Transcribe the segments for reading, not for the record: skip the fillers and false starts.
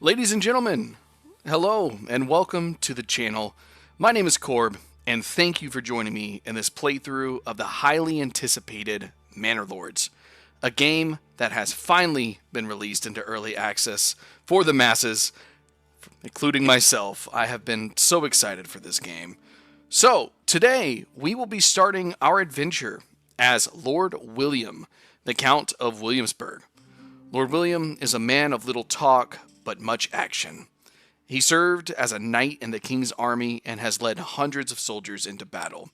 Ladies and gentlemen, hello and welcome to the channel. My name is Corb, and thank you for joining me in this playthrough of the highly anticipated Manor Lords, a game that has finally been released into early access for the masses, including myself. I have been so excited for this game. So, today we will be starting our adventure as Lord William, the Count of Williamsburg. Lord William is a man of little talk, but much action. He served as a knight in the king's army and has led hundreds of soldiers into battle.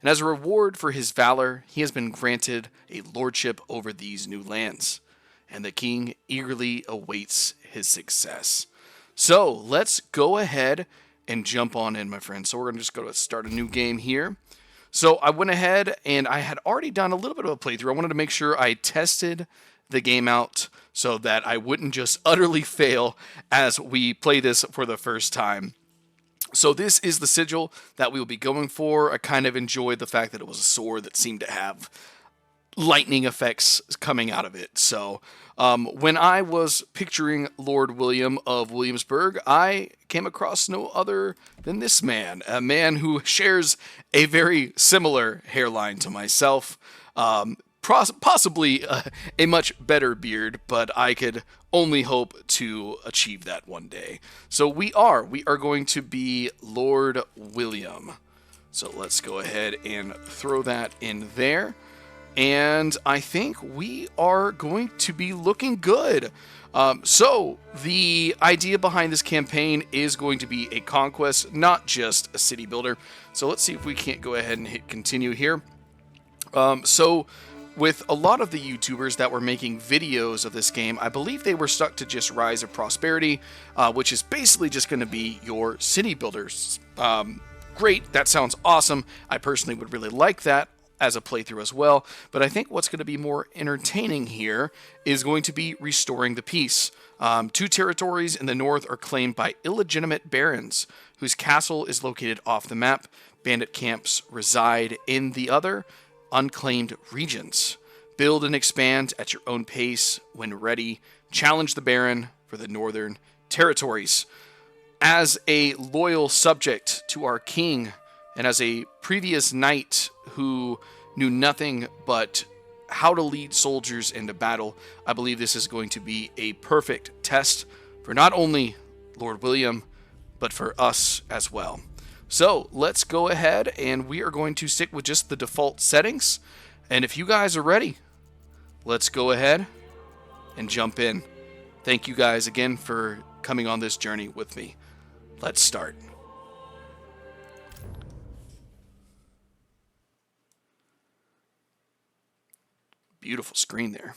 And as a reward for his valor, he has been granted a lordship over these new lands. And the king eagerly awaits his success. So, let's go ahead and jump on in, my friends. So we're going to just go to start a new game here. So I went ahead and I had already done a little bit of a playthrough. I wanted to make sure I tested the game out so that I wouldn't just utterly fail as we play this for the first time. So this is the sigil that we will be going for. I kind of enjoyed the fact that it was a sword that seemed to have lightning effects coming out of it. So when I was picturing Lord William of Williamsburg, I came across no other than this man, a man who shares a very similar hairline to myself. Possibly a much better beard, but I could only hope to achieve that one day. So we are going to be Lord William. So let's go ahead and throw that in there. And I think we are going to be looking good. So the idea behind this campaign is going to be a conquest, not just a city builder. So let's see if we can't go ahead and hit continue here. So with a lot of the YouTubers that were making videos of this game, I believe they were stuck to just Rise of Prosperity, which is basically just going to be your city builders. Great, that sounds awesome. I personally would really like that as a playthrough as well, but I think what's going to be more entertaining here is going to be restoring the peace. Two territories in the north are claimed by illegitimate barons, whose castle is located off the map. Bandit camps reside in the other unclaimed regions. Build and expand at your own pace when ready. Challenge the Baron for the northern territories. As a loyal subject to our king, and as a previous knight who knew nothing but how to lead soldiers into battle, I believe this is going to be a perfect test for not only Lord William, but for us as well. So let's go ahead and we are going to stick with just the default settings. And if you guys are ready, let's go ahead and jump in. Thank you guys again for coming on this journey with me. Let's start. Beautiful screen there.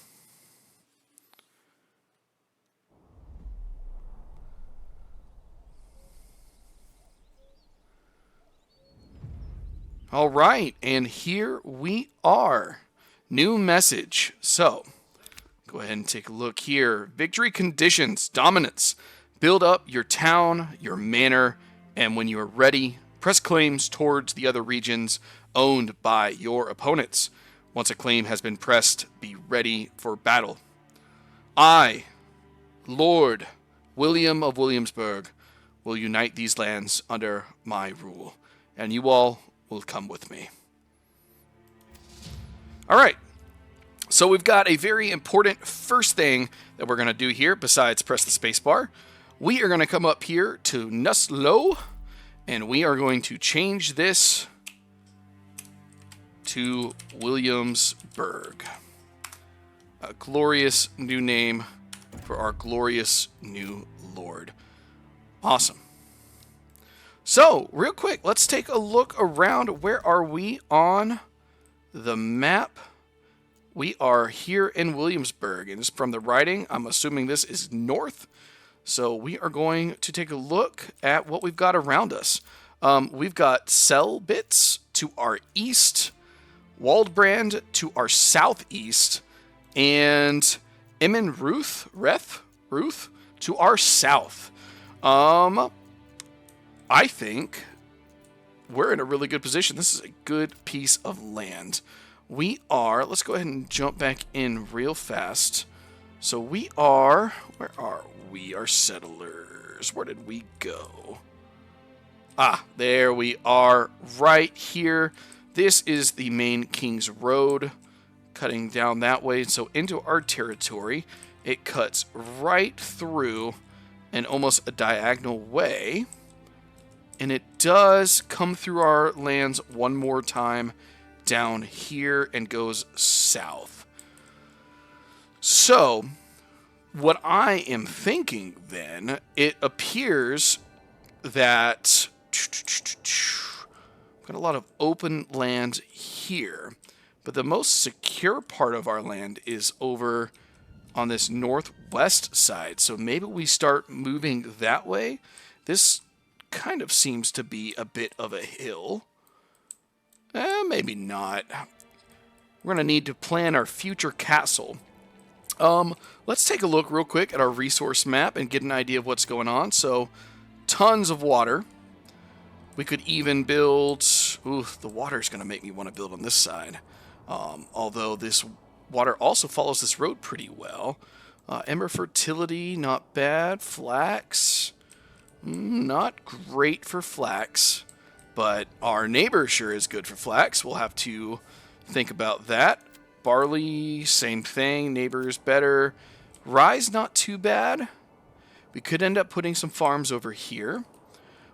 All right, and here we are. New message. So, go ahead and take a look here. Victory conditions, dominance. Build up your town, your manor, and when you are ready, press claims towards the other regions owned by your opponents. Once a claim has been pressed, be ready for battle. I, Lord William of Williamsburg, will unite these lands under my rule, and you all will come with me. All right, so we've got a very important first thing that we're going to do here, besides press the space bar. We are going to come up here to Nuslo, and we are going to change this to Williamsburg. A glorious new name for our glorious new Lord. Awesome. So, real quick, let's take a look around. Where are we on the map? We are here in Williamsburg, and just from the writing, I'm assuming this is north. So we are going to take a look at what we've got around us. We've got Selbitz to our east, Waldbrand to our southeast, and Ruth to our south. I think we're in a really good position. This is a good piece of land. Let's go ahead and jump back in real fast. So we are, where are we are settlers. Where did we go? Ah, there we are, right here. This is the main King's Road, cutting down that way. So into our territory, it cuts right through in almost a diagonal way. And it does come through our lands one more time down here and goes south. So, what I am thinking then, it appears that we've got a lot of open land here, but the most secure part of our land is over on this northwest side. So maybe we start moving that way. This kind of seems to be a bit of a hill. Maybe not. We're going to need to plan our future castle. Let's take a look real quick at our resource map and get an idea of what's going on. So, tons of water. We could even build... Ooh, the water's going to make me want to build on this side. Although this water also follows this road pretty well. Ember fertility, not bad. Flax, not great for flax. But our neighbor sure is good for flax. We'll have to think about that. Barley, same thing. Neighbor's better. Rye's not too bad. We could end up putting some farms over here.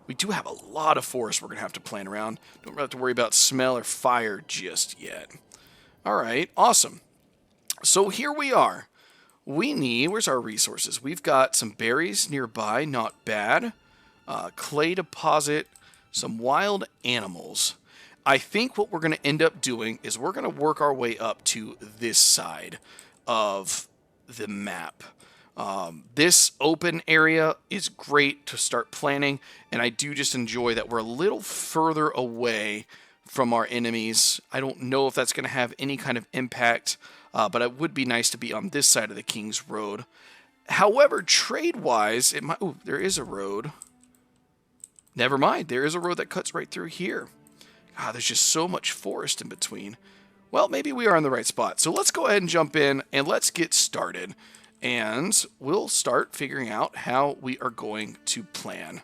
We do have a lot of forest we're going to have to plan around. Don't have to worry about smell or fire just yet. All right, awesome. So here we are. We need, where's our resources? We've got some berries nearby, not bad. Clay deposit, some wild animals. I think what we're going to end up doing is we're going to work our way up to this side of the map. This open area is great to start planning, and I do just enjoy that we're a little further away from our enemies. I don't know if that's going to have any kind of impact, but it would be nice to be on this side of the King's Road. However, trade-wise, it might... Ooh, there is a road. Never mind, there is a road that cuts right through here. God, there's just so much forest in between. Well, maybe we are in the right spot. So let's go ahead and jump in, and let's get started. And we'll start figuring out how we are going to plan.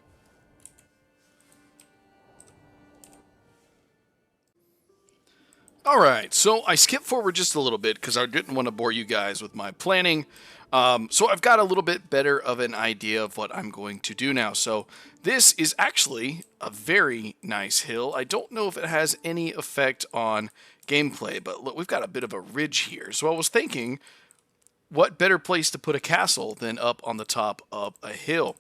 All right, so I skipped forward just a little bit because I didn't want to bore you guys with my planning. So I've got a little bit better of an idea of what I'm going to do now. So this is actually a very nice hill. I don't know if it has any effect on gameplay, but look, we've got a bit of a ridge here. So I was thinking, what better place to put a castle than up on the top of a hill?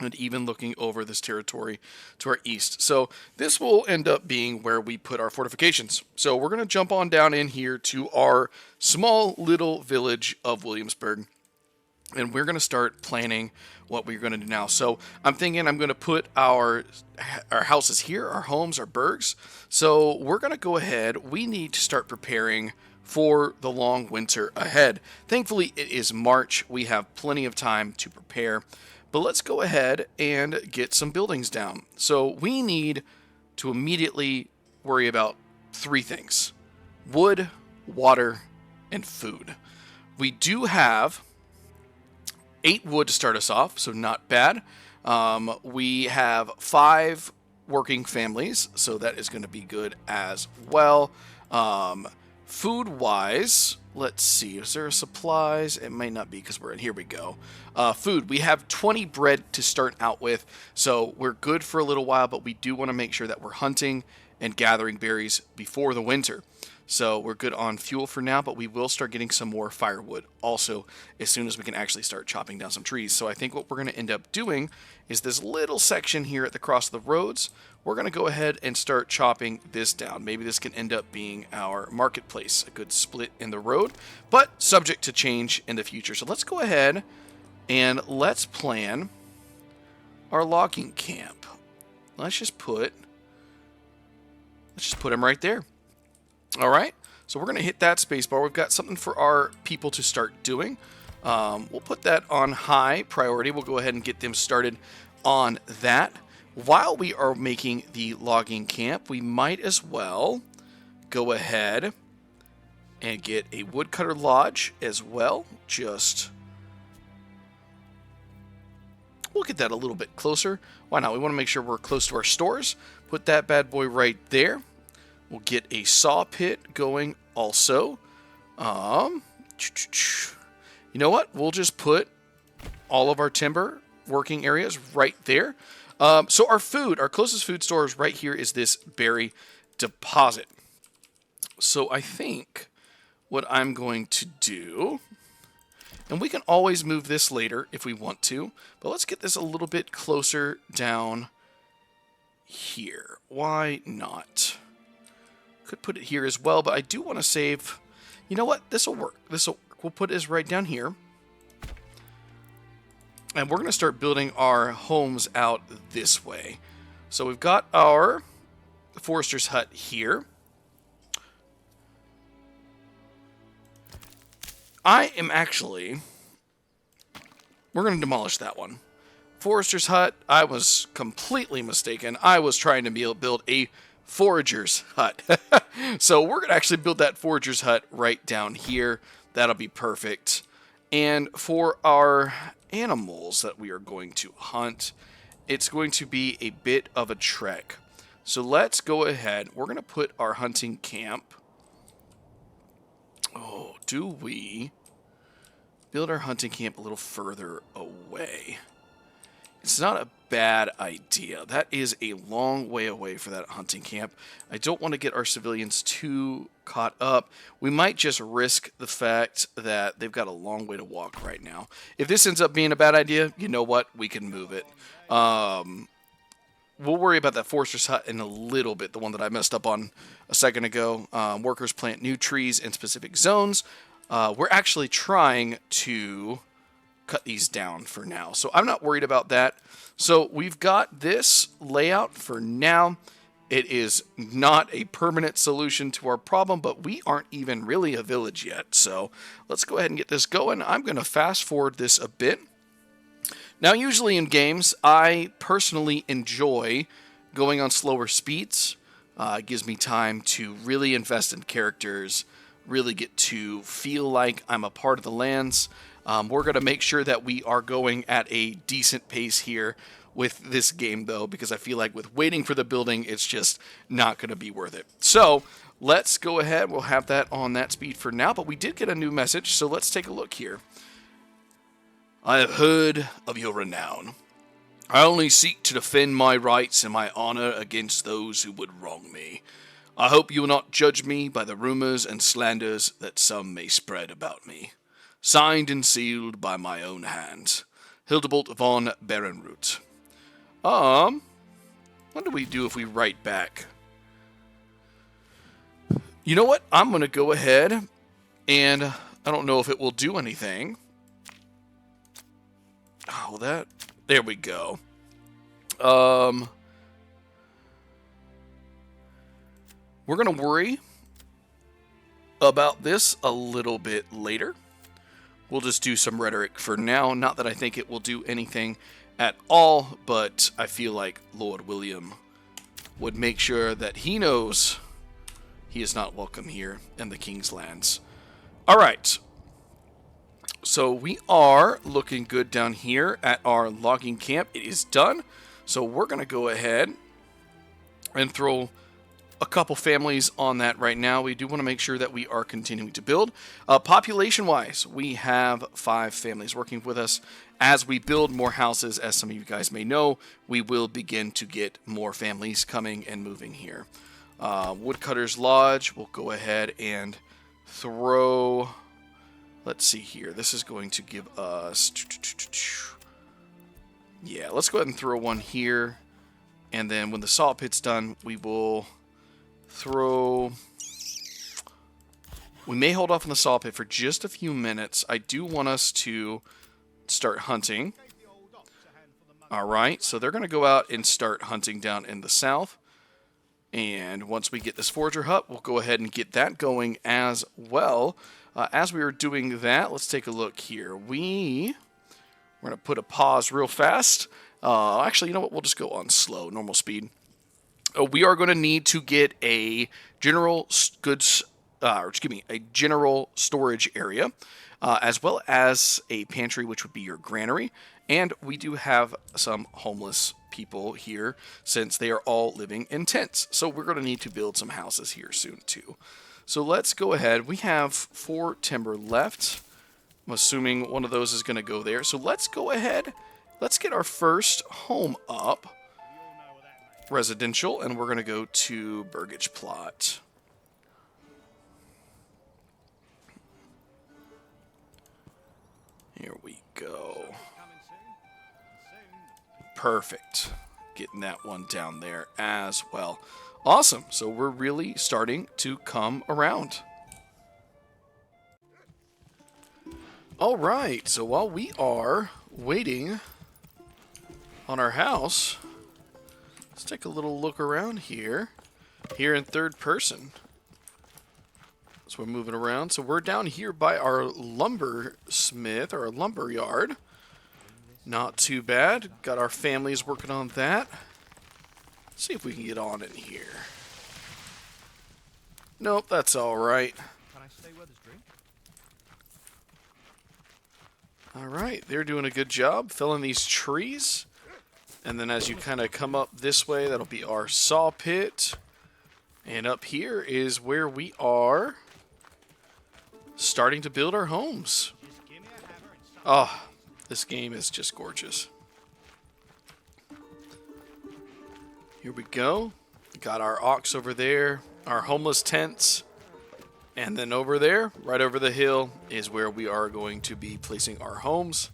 And even looking over this territory to our east. So this will end up being where we put our fortifications. So we're going to jump on down in here to our small little village of Williamsburg. And we're going to start planning what we're going to do now. So I'm thinking I'm going to put our houses here, our homes, our burgs. So we're going to go ahead. We need to start preparing for the long winter ahead. Thankfully, it is March. We have plenty of time to prepare. But let's go ahead and get some buildings down. So we need to immediately worry about three things: wood, water, and food. We do have 8 wood to start us off, so not bad. We have 5 working families, so that is going to be good as well. Food-wise, let's see. Is there supplies? It might not be because we're in. Here we go. Food. We have 20 bread to start out with, so we're good for a little while, but we do want to make sure that we're hunting and gathering berries before the winter. So we're good on fuel for now, but we will start getting some more firewood also as soon as we can actually start chopping down some trees. So I think what we're going to end up doing is this little section here at the cross of the roads. We're going to go ahead and start chopping this down. Maybe this can end up being our marketplace, a good split in the road, but subject to change in the future. So let's go ahead and let's plan our logging camp. Let's just put them right there. All right, so we're going to hit that space bar. We've got something for our people to start doing. We'll put that on high priority. We'll go ahead and get them started on that. While we are making the logging camp, we might as well go ahead and get a woodcutter lodge as well. Just We'll get that a little bit closer. Why not? We want to make sure we're close to our stores. Put that bad boy right there. We'll get a saw pit going also. You know what? We'll just put all of our timber working areas right there. So our food, our closest food stores right here is this berry deposit. So I think what I'm going to do, and we can always move this later if we want to, but let's get this a little bit closer down here. Why not? Could put it here as well, but I do want to save. You know what? This will work. We'll put this right down here. And we're going to start building our homes out this way. So we've got our forester's hut here. We're going to demolish that one. Forester's hut, I was completely mistaken. I was trying to build a forager's hut. So we're going to actually build that forager's hut right down here. That'll be perfect. And for our animals that we are going to hunt, it's going to be a bit of a trek. So let's go ahead. We're going to put our hunting camp. Oh, do we build our hunting camp a little further away? It's not a bad idea. That is a long way away for that hunting camp. I don't want to get our civilians too caught up. We might just risk the fact that they've got a long way to walk right now. If this ends up being a bad idea, you know what? We can move it. We'll worry about that forester's hut in a little bit, the one that I messed up on a second ago. Workers plant new trees in specific zones. We're actually trying to cut these down for now, so I'm not worried about that. So we've got this layout for now. It is not a permanent solution to our problem, but we aren't even really a village yet. So let's go ahead and get this going. I'm going to fast forward this a bit. Now, usually in games, I personally enjoy going on slower speeds. It gives me time to really invest in characters, really get to feel like I'm a part of the lands. We're going to make sure that we are going at a decent pace here with this game, though, because I feel like with waiting for the building, it's just not going to be worth it. So let's go ahead. We'll have that on that speed for now, but we did get a new message, so let's take a look here. I have heard of your renown. I only seek to defend my rights and my honor against those who would wrong me. I hope you will not judge me by the rumors and slanders that some may spread about me. Signed and sealed by my own hand. Hildebolt von Berenroot. What do we do if we write back? You know what? I'm going to go ahead and I don't know if it will do anything. Oh, there we go. We're going to worry about this a little bit later. We'll just do some rhetoric for now. Not that I think it will do anything at all, but I feel like Lord William would make sure that he knows he is not welcome here in the King's lands. All right. So we are looking good down here at our logging camp. It is done. So we're going to go ahead and throw a couple families on that right now. We do want to make sure that we are continuing to build. Population-wise, we have 5 families working with us. As we build more houses, as some of you guys may know, we will begin to get more families coming and moving here. Woodcutter's Lodge, we'll go ahead and throw... Let's see here. This is going to give us... Yeah, let's go ahead and throw one here. And then when the saw pit's done, we will throw... We may hold off on the saw pit for just a few minutes. I do want us to start hunting. Alright, so they're going to go out and start hunting down in the south. And once we get this forager hut, we'll go ahead and get that going as well. As we are doing that, let's take a look here. We're going to put a pause real fast. Actually, you know what? We'll just go on slow, normal speed. We are going to need to get a general goods or excuse me, a general storage area, as well as a pantry, which would be your granary. And we do have some homeless people here since they are all living in tents. So we're going to need to build some houses here soon too. So let's go ahead. We have 4 timber left. I'm assuming one of those is going to go there. So let's go ahead. Let's get our first home up. Residential, and we're going to go to Burgage Plot. Here we go. Perfect. Getting that one down there as well. Awesome. So we're really starting to come around. All right. So while we are waiting on our house, let's take a little look around here in third person. So we're moving around. So we're down here by our lumbersmith, or our lumber yard. Not too bad. Got our families working on that. Let's see if we can get on in here. Nope, that's all right. Can I stay with us, drink? All right, they're doing a good job filling these trees. And then as you kind of come up this way, that'll be our saw pit. And up here is where we are starting to build our homes. Oh, this game is just gorgeous. Here we go. Got our ox over there, our homeless tents. And then over there, right over the hill, is where we are going to be placing our homes.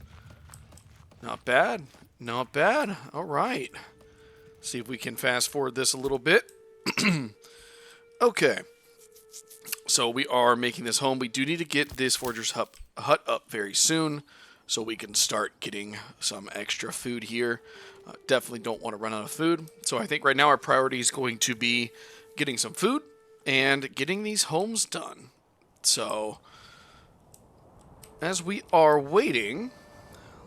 Not bad. Not bad. All right. See if we can fast forward this a little bit. Okay. So we are making this home. We do need to get this forager's hut up very soon so we can start getting some extra food here. Definitely don't want to run out of food. So I think right now our priority is going to be getting some food and getting these homes done. So as we are waiting,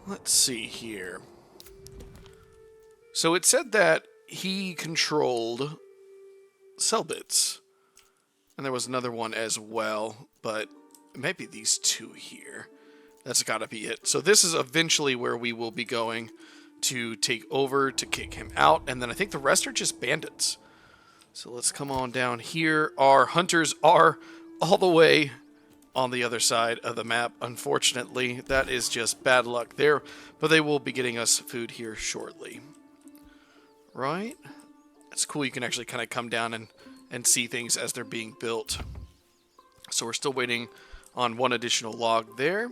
let's see here. So it said that he controlled Selbits. And there was another one as well, but it might be these two here. That's got to be it. So this is eventually where we will be going to take over, to kick him out. And then I think the rest are just bandits. So let's come on down here. Our hunters are all the way on the other side of the map. Unfortunately, that is just bad luck there. But they will be getting us food here shortly. Right? It's cool. You can actually kind of come down and see things as they're being built. So we're still waiting on one additional log there.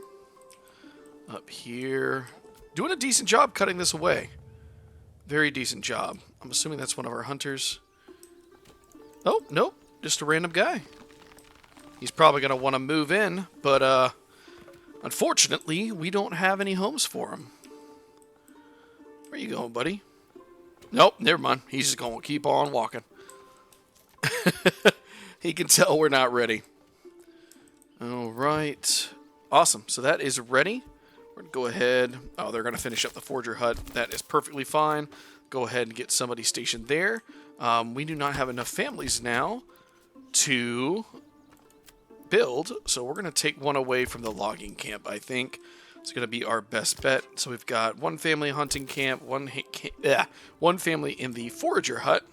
Up here. Doing a decent job cutting this away. Very decent job. I'm assuming that's one of our hunters. Oh, nope. Just a random guy. He's probably going to want to move in, but unfortunately, we don't have any homes for him. Where you going, buddy? Nope, never mind. He's just going to keep on walking. He can tell we're not ready. All right. Awesome. So that is ready. We're going to go ahead. Oh, they're going to finish up the forger hut. That is perfectly fine. Go ahead and get somebody stationed there. We do not have enough families now to build, so we're going to take one away from the logging camp, I think. It's going to be our best bet. So we've got one family hunting camp, one family in the forager hut,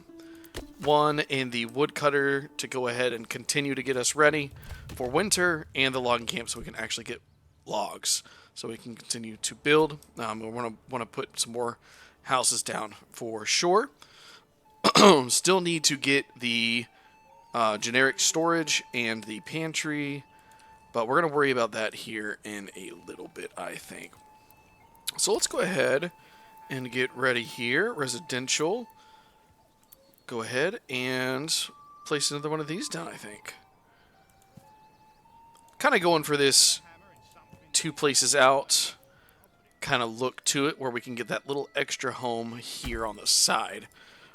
one in the woodcutter to go ahead and continue to get us ready for winter, and the logging camp so we can actually get logs so we can continue to build. We want to put some more houses down for sure. Still need to get the generic storage and the pantry, but we're going to worry about that here in a little bit, I think. So let's go ahead and get ready here. Residential. Go ahead and place another one of these down, I think. Kind of going for this 2 places out kind of look to it where we can get that little extra home here on the side.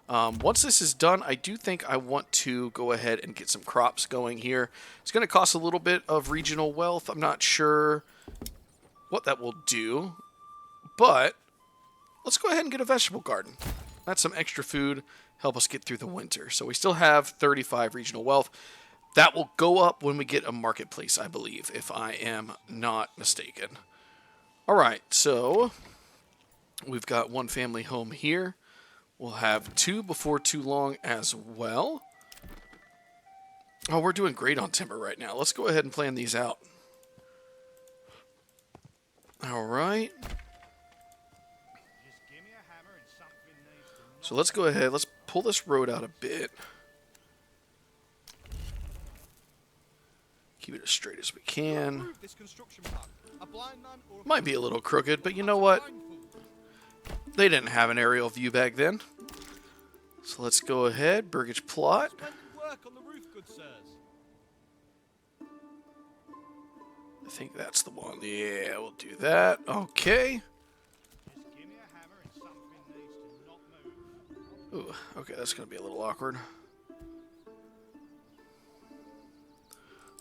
Once this is done, I do think I want to go ahead and get some crops going here. It's going to cost a little bit of regional wealth. I'm not sure what that will do, but let's go ahead and get a vegetable garden. That's some extra food, help us get through the winter. So we still have 35 regional wealth. That will go up when we get a marketplace, I believe, if I am not mistaken. All right, so we've got one family home here. We'll have 2 before too long as well. Oh, we're doing great on timber right now. Let's go ahead and plan these out. All right. So let's go ahead. Let's pull this road out a bit. Keep it as straight as we can. Might be a little crooked, but you know what? They didn't have an aerial view back then. So let's go ahead. Burgage plot. I think that's the one. Yeah, we'll do that. Okay. Ooh, okay, that's going to be a little awkward.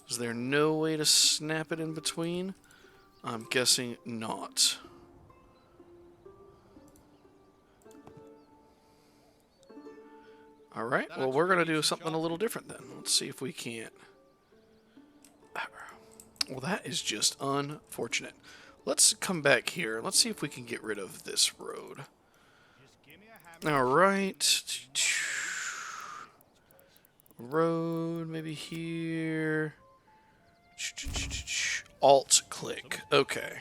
Is there no way to snap it in between? I'm guessing not. Alright, well, we're going to do something a little different then. Let's see if we can't. Well, that is just unfortunate. Let's come back here. Let's see if we can get rid of this road. Alright. Road, maybe here. Alt click. Okay.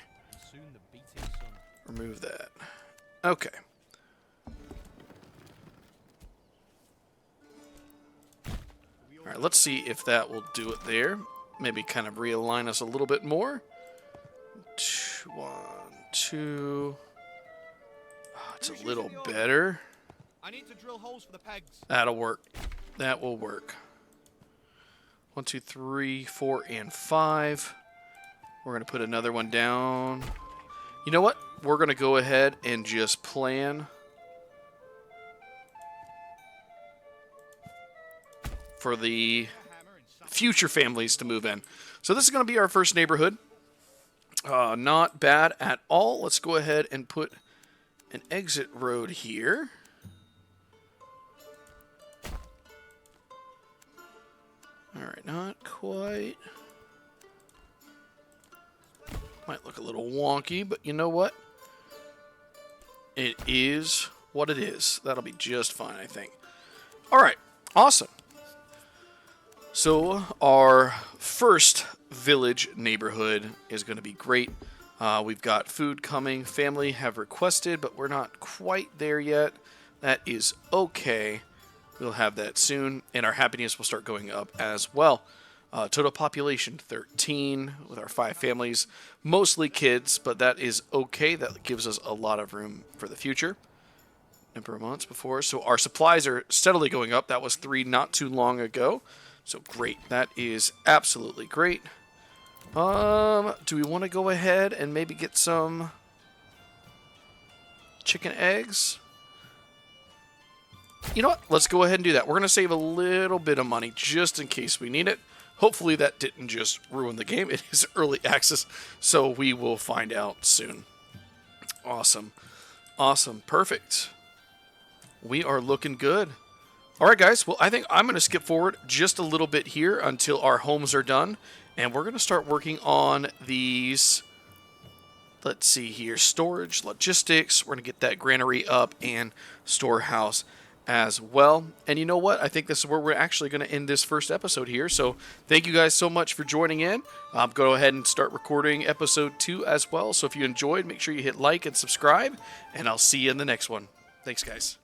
Remove that. Okay. Alright, let's see if that will do it there. Maybe kind of realign us a little bit more. 1, 2. Oh, it's a little better. I need to drill holes for the pegs. That'll work. That will work. 1, 2, 3, 4, and 5. We're going to put another one down. You know what? We're going to go ahead and just plan for the future families to move in. So this is going to be our first neighborhood. Not bad at all. Let's go ahead and put an exit road here. Alright, not quite. Might look a little wonky, but you know what? It is what it is. That'll be just fine, I think. Alright, awesome. So our first village neighborhood is going to be great. We've got food coming. Family have requested, but we're not quite there yet. That is okay. We'll have that soon, and our happiness will start going up as well. Total population 13 with our 5 families, mostly kids, but that is okay. That gives us a lot of room for the future. Number of months before, so our supplies are steadily going up. That was 3 not too long ago, so great. That is absolutely great. Do we want to go ahead and maybe get some chicken eggs? You know what? Let's go ahead and do that. We're going to save a little bit of money just in case we need it. Hopefully that didn't just ruin the game. It is early access, so we will find out soon. Awesome. Awesome. Perfect. We are looking good. All right, guys. Well, I think I'm going to skip forward just a little bit here until our homes are done, and we're going to start working on these. Let's see here. Storage, logistics. We're going to get that granary up and storehouse as well. And you know what? I think this is where we're actually going to end this first episode here. So thank you guys so much for joining in. Go ahead and start recording episode 2 as well. So if you enjoyed, make sure you hit like and subscribe, and I'll see you in the next one. Thanks, guys.